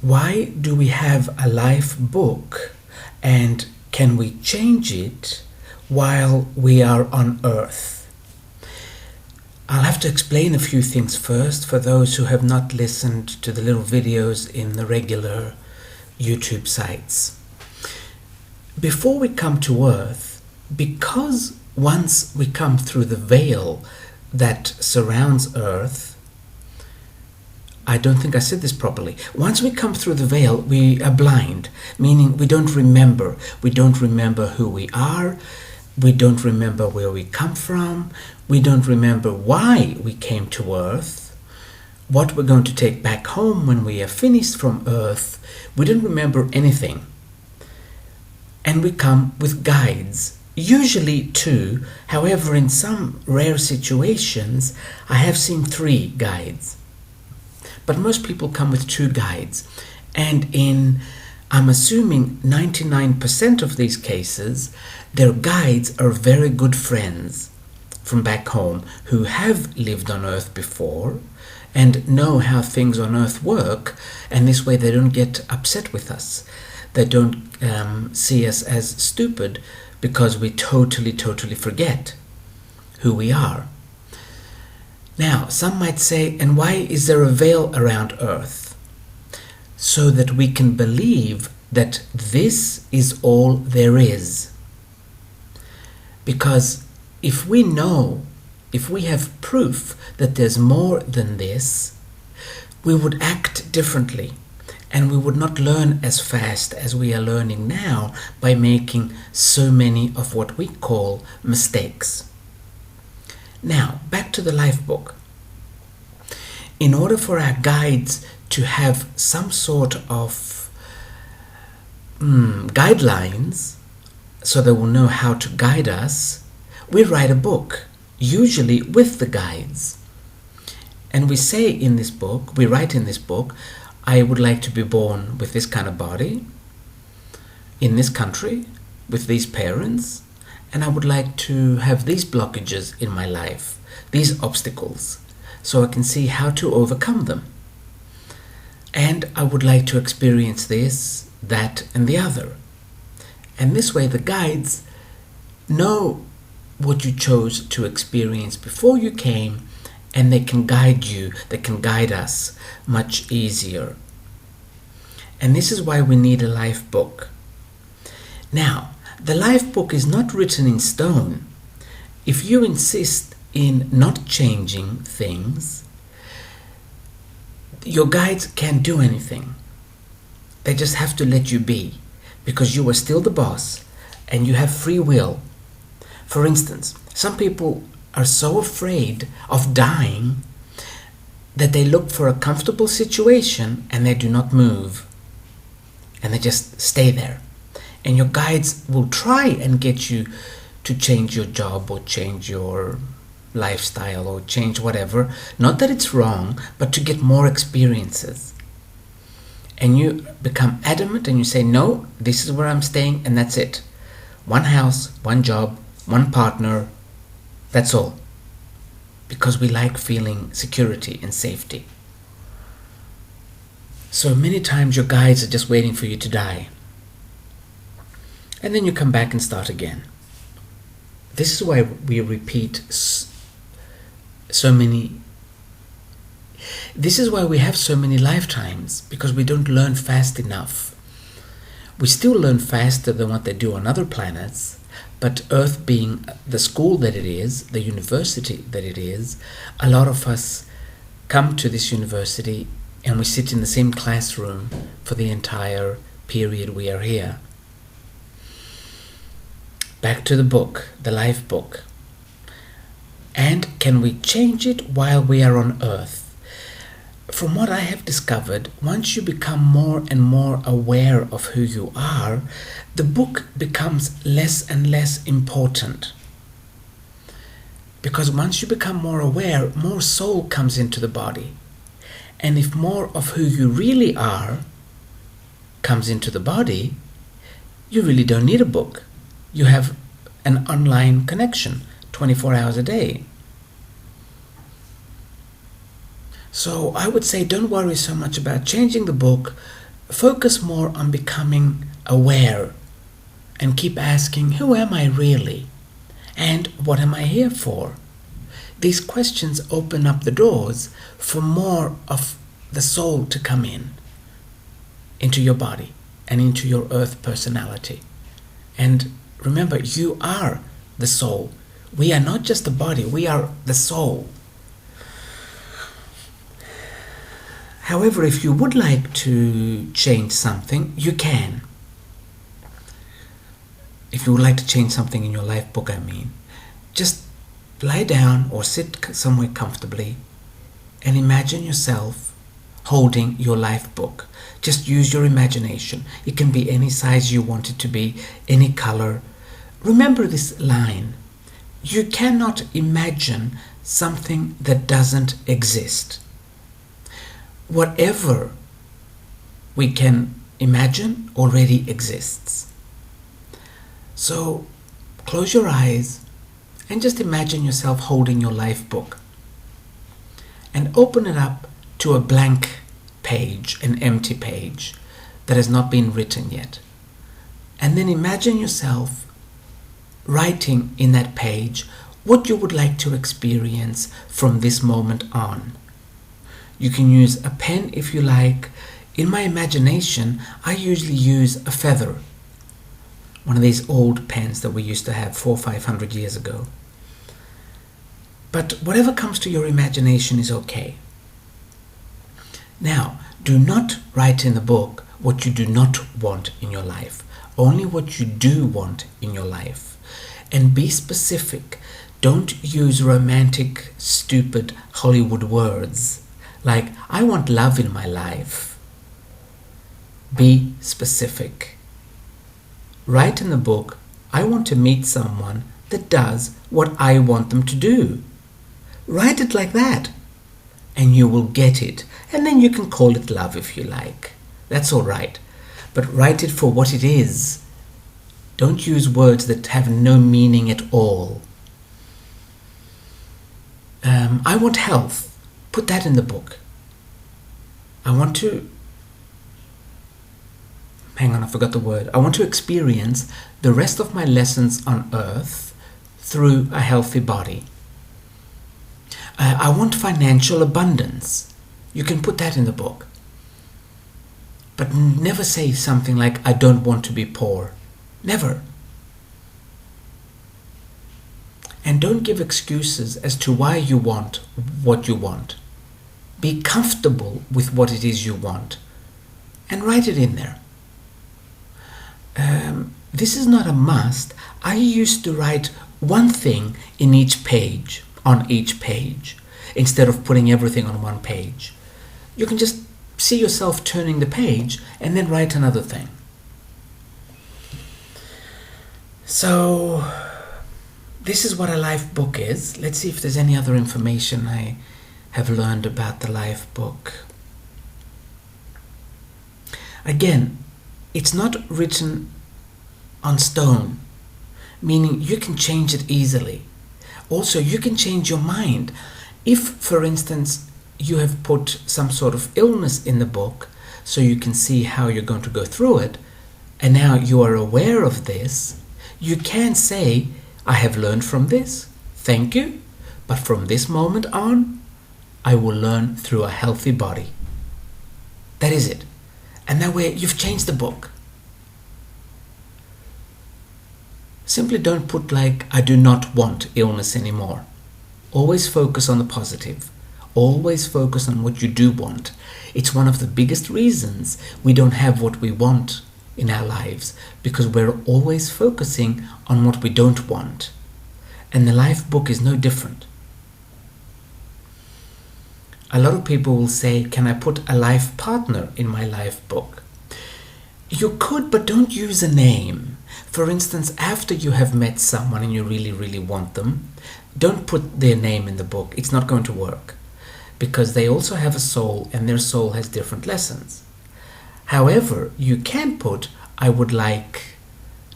Why do we have a life book, and can we change it while we are on Earth? I'll have to explain a few things first for those who have not listened to the little videos in the regular YouTube sites. Before we come to Earth, because once we come through the veil that surrounds Earth, I don't think I said this properly. Once we come through the veil, we are blind, meaning we don't remember. We don't remember who we are. We don't remember where we come from. We don't remember why we came to Earth, what we're going to take back home when we are finished from Earth. We don't remember anything. And we come with guides, usually two. However, in some rare situations, I have seen 3 guides. But most people come with 2 guides. And I'm assuming 99% of these cases, their guides are very good friends from back home who have lived on Earth before and know how things on Earth work, and this way they don't get upset with us. They don't see us as stupid because we totally forget who we are. Now, some might say, and why is there a veil around Earth? So that we can believe that this is all there is. Because if we have proof that there's more than this, we would act differently, and we would not learn as fast as we are learning now by making so many of what we call mistakes. Now, back to the life book. In order for our guides to have some sort of guidelines, so they will know how to guide us, we write a book, usually with the guides. And we say in this book, we write in this book, I would like to be born with this kind of body, in this country, with these parents, and I would like to have these blockages in my life, these obstacles, so I can see how to overcome them. And I would like to experience this, that, and the other. And this way the guides know what you chose to experience before you came, and they can guide you, they can guide us much easier. And this is why we need a life book. Now, the life book is not written in stone. If you insist in not changing things, your guides can't do anything. They just have to let you be, because you are still the boss and you have free will. For instance, some people are so afraid of dying that they look for a comfortable situation and they do not move. And they just stay there. And your guides will try and get you to change your job or change your lifestyle or change whatever. Not that it's wrong, but to get more experiences. And you become adamant and you say, no, this is where I'm staying and that's it. One house, one job, one partner, that's all. Because we like feeling security and safety. So many times your guides are just waiting for you to die. And then you come back and start again. This is why we repeat so many. This is why we have so many lifetimes, because we don't learn fast enough. We still learn faster than what they do on other planets, but Earth being the school that it is, the university that it is, a lot of us come to this university and we sit in the same classroom for the entire period we are here. Back to the book, the life book. And can we change it while we are on Earth? From what I have discovered, once you become more and more aware of who you are, the book becomes less and less important. Because once you become more aware, more soul comes into the body. And if more of who you really are comes into the body, you really don't need a book. You have an online connection 24 hours a day. So I would say don't worry so much about changing the book. focus more on becoming aware and keep asking, who am I really? And what am I here for? These questions open up the doors for more of the soul to come into your body and into your earth personality. And remember, you are the soul. We are not just the body, we are the soul. However, if you would like to change something, you can. If you would like to change something in your life book, just lie down or sit somewhere comfortably and imagine yourself holding your life book. Just use your imagination. It can be any size you want it to be, any color. Remember this line: you cannot imagine something that doesn't exist. Whatever we can imagine already exists. So close your eyes and just imagine yourself holding your life book and open it up to a blank page, an empty page that has not been written yet. And then imagine yourself writing in that page what you would like to experience from this moment on. You can use a pen if you like. In my imagination, I usually use a feather, one of these old pens that we used to have 400 or 500 years ago. But whatever comes to your imagination is okay. Now, do not write in the book what you do not want in your life, only what you do want in your life. And be specific. Don't use romantic, stupid Hollywood words like, I want love in my life. Be specific. Write in the book, I want to meet someone that does what I want them to do. Write it like that, and you will get it. And then you can call it love if you like. That's all right. But write it for what it is. Don't use words that have no meaning at all. I want health. Put that in the book. I want to experience the rest of my lessons on earth through a healthy body. I want financial abundance. You can put that in the book. But never say something like, I don't want to be poor. Never. And don't give excuses as to why you want what you want. Be comfortable with what it is you want and write it in there. This is not a must. I used to write one thing in each page, on each page, instead of putting everything on one page. You can just see yourself turning the page and then write another thing. So this is what a life book is. Let's see if there's any other information I have learned about the life book. Again, it's not written on stone, meaning you can change it easily. Also, you can change your mind. If, for instance, you have put some sort of illness in the book so you can see how you're going to go through it, and now you are aware of this, you can say, I have learned from this, thank you, but from this moment on, I will learn through a healthy body. That is it. And that way you've changed the book. Simply don't put like, I do not want illness anymore. Always focus on the positive. Always focus on what you do want. It's one of the biggest reasons we don't have what we want in our lives, because we're always focusing on what we don't want. And the life book is no different. A lot of people will say, can I put a life partner in my life book? You could, but don't use a name. For instance, after you have met someone and you really, really want them, don't put their name in the book. It's not going to work, because they also have a soul and their soul has different lessons. However, you can put, I would like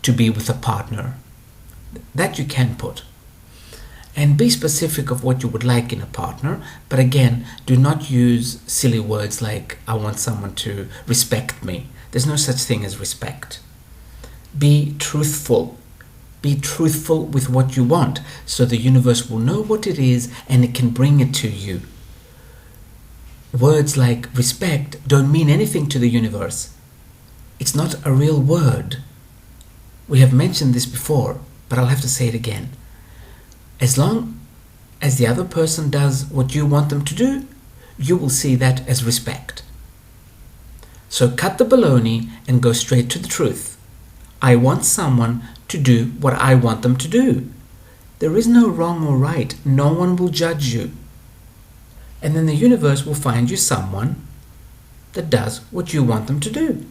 to be with a partner. That you can put. And be specific of what you would like in a partner. But again, do not use silly words like, I want someone to respect me. There's no such thing as respect. Be truthful. Be truthful with what you want, so the universe will know what it is and it can bring it to you. Words like respect don't mean anything to the universe. It's not a real word. We have mentioned this before, but I'll have to say it again. As long as the other person does what you want them to do, you will see that as respect. So cut the baloney and go straight to the truth. I want someone to do what I want them to do. There is no wrong or right. No one will judge you. And then the universe will find you someone that does what you want them to do,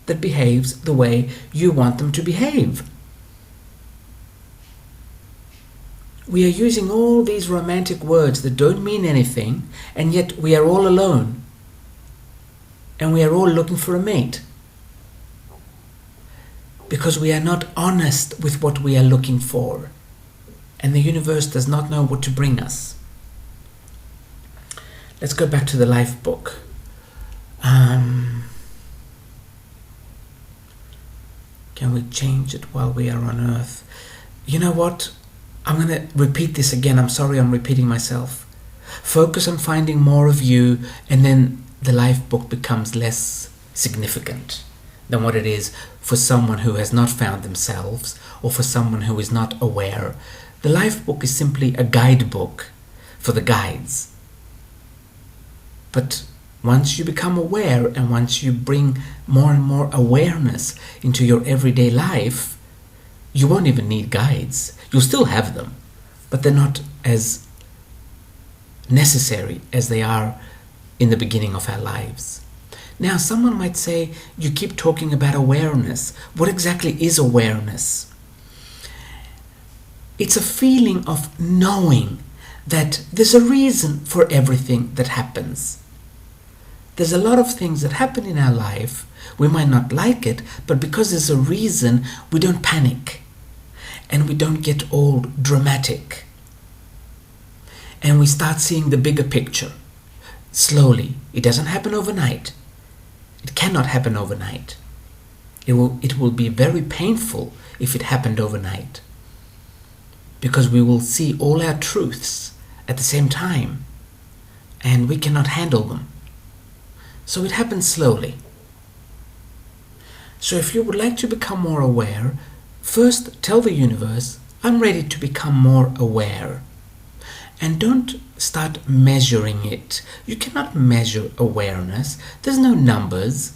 that behaves the way you want them to behave. We are using all these romantic words that don't mean anything, and yet we are all alone. And we are all looking for a mate. Because we are not honest with what we are looking for. And the universe does not know what to bring us. Let's go back to the life book. Can we change it while we are on earth? You know what? I'm going to repeat this again. I'm sorry I'm repeating myself. Focus on finding more of you, and then the life book becomes less significant than what it is for someone who has not found themselves, or for someone who is not aware. The life book is simply a guidebook for the guides. But once you become aware, and once you bring more and more awareness into your everyday life, you won't even need guides. You'll still have them, but they're not as necessary as they are in the beginning of our lives. Now, someone might say, you keep talking about awareness. What exactly is awareness? It's a feeling of knowing that there's a reason for everything that happens. There's a lot of things that happen in our life. We might not like it, but because there's a reason, we don't panic. And we don't get all dramatic. And we start seeing the bigger picture. Slowly. It doesn't happen overnight. It cannot happen overnight. It will be very painful if it happened overnight. Because we will see all our truths at the same time. And we cannot handle them. So it happens slowly. So if you would like to become more aware, first tell the universe, I'm ready to become more aware. And don't start measuring it. You cannot measure awareness. There's no numbers.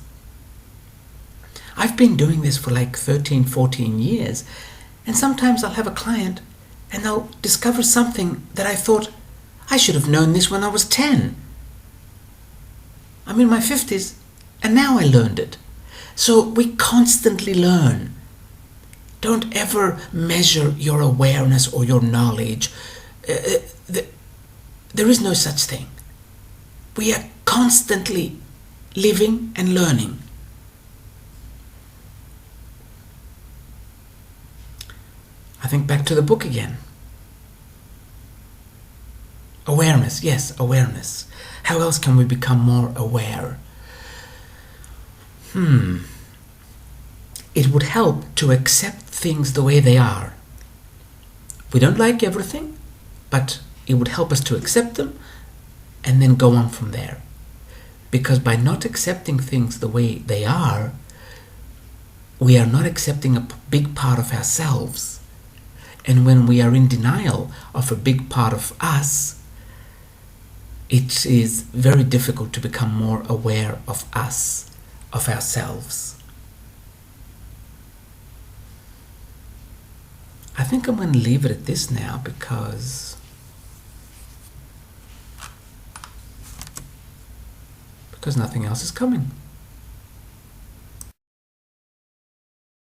I've been doing this for like 13, 14 years. And sometimes I'll have a client and they'll discover something that I thought, I should have known this when I was 10. I'm in my 50s and now I learned it. So we constantly learn. Don't ever measure your awareness or your knowledge. There is no such thing. We are constantly living and learning. I think back to the book again. Awareness, yes, awareness. How else can we become more aware? It would help to accept things the way they are. We don't like everything, but it would help us to accept them and then go on from there. Because by not accepting things the way they are, we are not accepting a big part of ourselves. And when we are in denial of a big part of us, it is very difficult to become more aware of us, of ourselves. I think I'm going to leave it at this now because nothing else is coming.